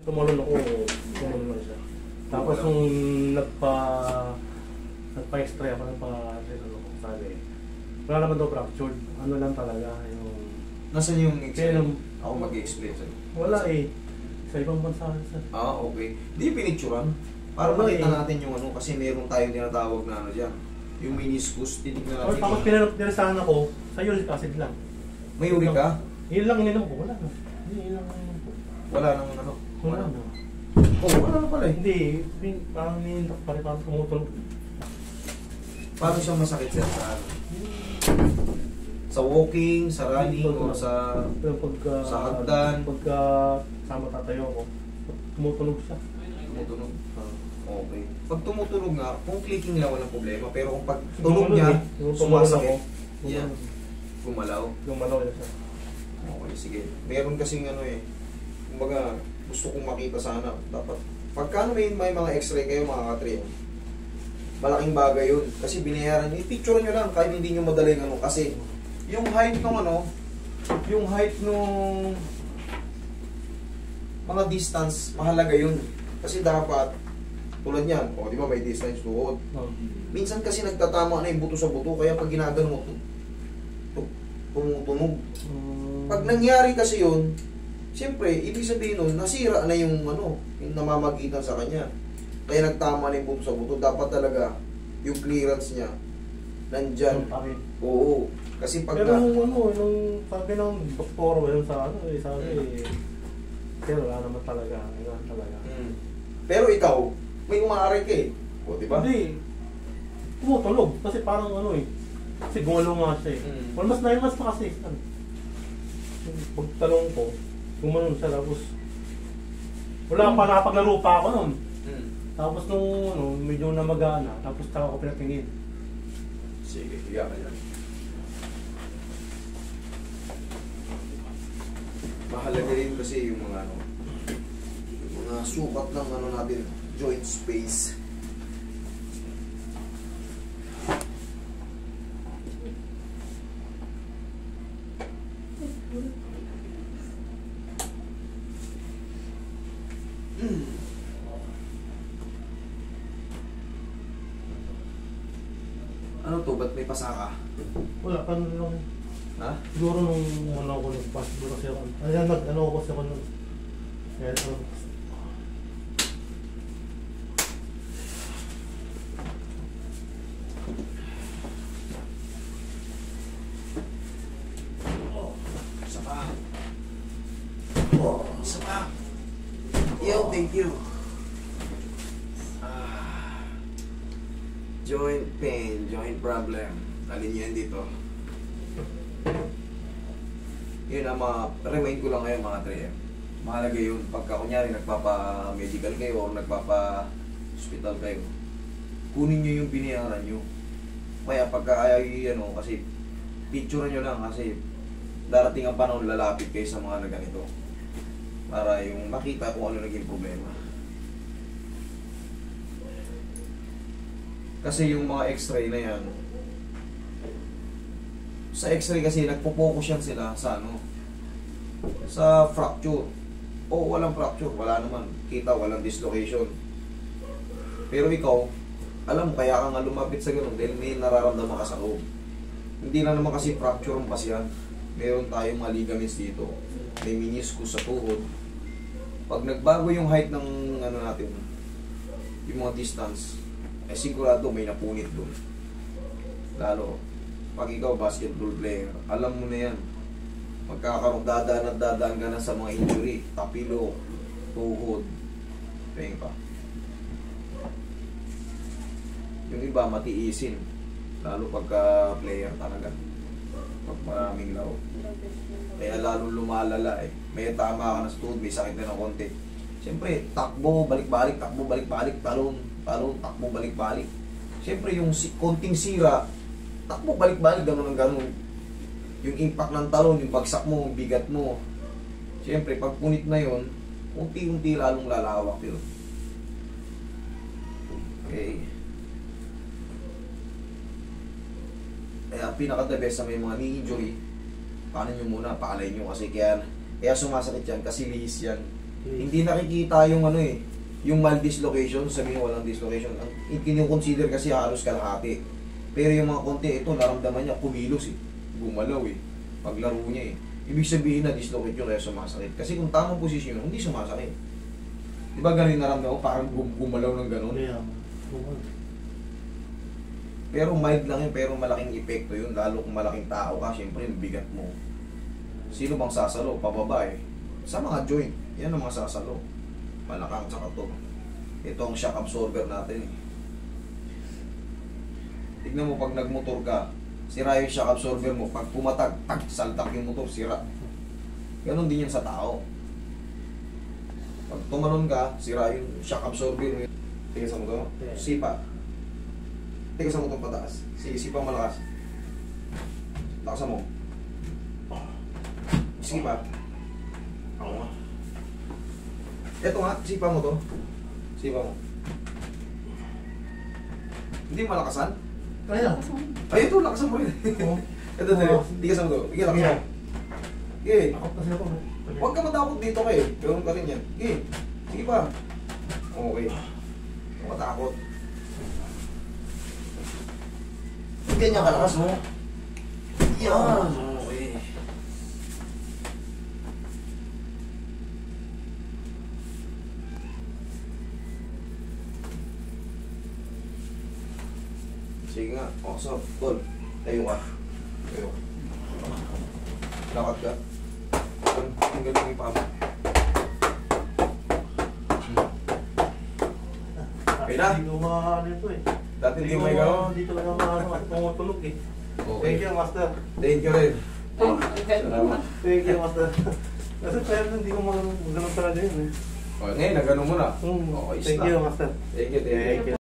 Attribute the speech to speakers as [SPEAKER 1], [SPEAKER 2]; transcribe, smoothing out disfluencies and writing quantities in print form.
[SPEAKER 1] Tumalon ako, tumalon lang siya. Tapos nung nagpa-extra ako, sabi, wala naman daw fractured. Ano lang talaga, yung...
[SPEAKER 2] Nasaan yung x-ray?
[SPEAKER 1] Kaya,
[SPEAKER 2] Ako mag-explain sa'yo.
[SPEAKER 1] wala eh. Sa ibang bansa.
[SPEAKER 2] Okay. Hindi pinicturan. Para
[SPEAKER 1] Wala
[SPEAKER 2] makita
[SPEAKER 1] eh.
[SPEAKER 2] natin yung ano, kasi meron tayong tinatawag na ano dyan. Yung meniscus, titignan natin.
[SPEAKER 1] Tapos pinirasahan ako, sa uric acid lang.
[SPEAKER 2] May uric ka?
[SPEAKER 1] Yun lang ininom ko, wala na. Yun lang ininom ko.
[SPEAKER 2] Wala nang ano?
[SPEAKER 1] Wala na.
[SPEAKER 2] Oh, wala na pala eh.
[SPEAKER 1] Hindi, parang ninindak pa rin, parang tumutunog.
[SPEAKER 2] Paano siya masakit sir sa ano? Sa walking, sa running, o sa hagdan?
[SPEAKER 1] Pagka sama tatayo ko, tumutunog siya.
[SPEAKER 2] Tumutunog? Okay. Pag tumutunog nga, kung clicking lang walang problema. Pero kung pag tunog niya, sumasakit. Yan. Gumalaw.
[SPEAKER 1] Gumalaw niya siya.
[SPEAKER 2] Okay, sige. Meron kasing ano eh. Kumbaga, gusto kong makita sana. Dapat. Pagka may mga x-ray kayo mga ka-train, malaking bagay yun. Kasi binayaran nyo. I-picture nyo lang kahit hindi nyo madaling ano. Kasi yung height nung ano, yung height nung mga distance, mahalaga yun. Kasi dapat, tulad yan, o di ba may distance tuhod. Minsan kasi nagtatama na yung buto sa buto, kaya pag ginagano mo, tumutunog. Pag nangyari kasi yun, siyempre, ibig sabihin nun, nasira na yung ano, yung namamagitan sa kanya. Kaya nagtama na yung buto sa buto. Dapat talaga, yung clearance niya, nandyan. Oo. Kasi pag
[SPEAKER 1] pero nung sabi ng doktor, yun sa ano, sabi, pero wala naman talaga. Wala talaga.
[SPEAKER 2] Pero ikaw, may umaaray ka eh. O, di ba?
[SPEAKER 1] Hindi. Tumutunog. Kasi parang ano eh. Kasi gumalaw nga siya eh. Almost 9 months na kasi. Pagtalong ko, gumanon siya tapos wala pa, nakapaglaro pa ako nun. Tapos nung ano, medyo namagana, tapos taka ko pinatingin.
[SPEAKER 2] Sige, higa ka yan. Mahalaga rin kasi yung mga ano, yung mga sukat ng ano natin, joint space. Ano to? Ba't may pasaka?
[SPEAKER 1] Wala, paano lang.
[SPEAKER 2] Ha?
[SPEAKER 1] Siguro nung ano ko nagpas, siguro kasi ako. Ayan, ano ko kasi ako nung. Kaya ano.
[SPEAKER 2] Isa pa. Isa pa. Yo, thank you. Joint pain, joint problem. Alin niyo yan dito? Yun ang mga, remind ko lang ngayon mga 3M. Mahalaga yun. Pagka kunyari nagpapa-medical kayo o nagpapa-hospital kayo, kunin nyo yung binayaran nyo. Kaya pagka ano, kasi picture nyo lang kasi darating ang panahon lalapit kayo sa mga na ganito. Para yung makita kung ano naging problema. Kasi yung mga x-ray na yan, sa x-ray kasi nagpo-focus yan sila sa ano, sa fracture. O walang fracture, wala naman. Kita, walang dislocation. Pero ikaw, alam mo, kaya ka nga lumapit sa ganun dahil may nararamdaman ka sa loob. Hindi na naman kasi fracture ang pasyan. Meron tayong mga ligaments dito. May meniscus sa tuhod. Pag nagbago yung height ng ano natin, yung mga distance, ay sigurado may napunit doon. Lalo, pag ikaw basketball player, alam mo na yan. Magkakaroon, dadaan ka na sa mga injury, tapilo, tuhod, peng pa. Yung iba, matiisin. Lalo pagka player talaga. Pag maraming laro. Kaya lalo lumalala eh. May tama ka na sa tuhod, may sakit na ng konti. Siyempre, takbo, balik-balik, takbo, balik-balik, talon, takbo, balik-balik. Siyempre, yung konting sira, takbo, balik-balik, gano'n ang gano'n. Yung impact ng talon, yung bagsak mo, yung bigat mo. Siyempre, pag punit na yun, unti-unti lalong lalawak yun. Okay. Kaya pinaka-the best sa may mga knee injury, paano nyo muna, pakalay nyo kasi kaya sumasakit yan, kasi lihis yan. Hindi nakikita yung ano eh, yung mal-dislocation, sabihin walang dislocation. Ang kino-consider kasi halos kalahati. Pero yung mga konti, ito naramdaman niya, kumilos eh. Gumalaw eh. Paglaro niya eh. Ibig sabihin na dislocate yun kaya sumasakit. Kasi kung tamang posisyon yun, hindi sumasakit. Di ba ganun naramdaman ko? Parang gumalaw ng ganun.
[SPEAKER 1] Yeah.
[SPEAKER 2] Pero mild lang yun, pero malaking epekto yun. Lalo kung malaking tao ka, syempre yung bigat mo. Sino bang sasalo? Pababa eh. Sa mga joint, yan ang mga sasalo. Palakang tsaka to. Ito ang shock absorber natin eh. Tignan mo pag nagmotor ka, sira yung shock absorber mo. Pag pumatag, saltak yung motor, sira. Ganon din yan sa tao. Pag tumalon ka, sira yung shock absorber mo. Tigasan mo to. Sipa. Tigasan mo to pataas. Sige, sipa malakas. Lakasan mo. Sige pa. Ako nga. Ito nga, sipa mo to. Sipa mo. Hindi malakasan.
[SPEAKER 1] Kaya.
[SPEAKER 2] Ay, ito, lakasan mo rin. Ito, tigasan mo to. Sige, lakasan mo. Sige. Huwag ka matakot dito kayo. Gawin ka rin yan. Sige. Sige pa. Okay. Huwag matakot. Ganyan kalakas mo. Yan. Okay. Sige nga. O, so, tol. Tayo ka. Tayo ka. Lakad ka. Ang galing yung pama. Okay na.
[SPEAKER 1] Hindi ko maano ito eh.
[SPEAKER 2] Dati hindi may gano'n.
[SPEAKER 1] Hindi talaga maano at tumutunog eh.
[SPEAKER 2] Okay.
[SPEAKER 1] Thank you, Master.
[SPEAKER 2] Thank you rin. Salamat.
[SPEAKER 1] Thank you, Master. Kasi pero hindi ko magano'n talaga yun eh.
[SPEAKER 2] Okay, ngayon, nagano mo na.
[SPEAKER 1] Okay,
[SPEAKER 2] Okay,
[SPEAKER 1] thank
[SPEAKER 2] stop.
[SPEAKER 1] you, Master.
[SPEAKER 2] Thank you, thank you.
[SPEAKER 1] Thank you.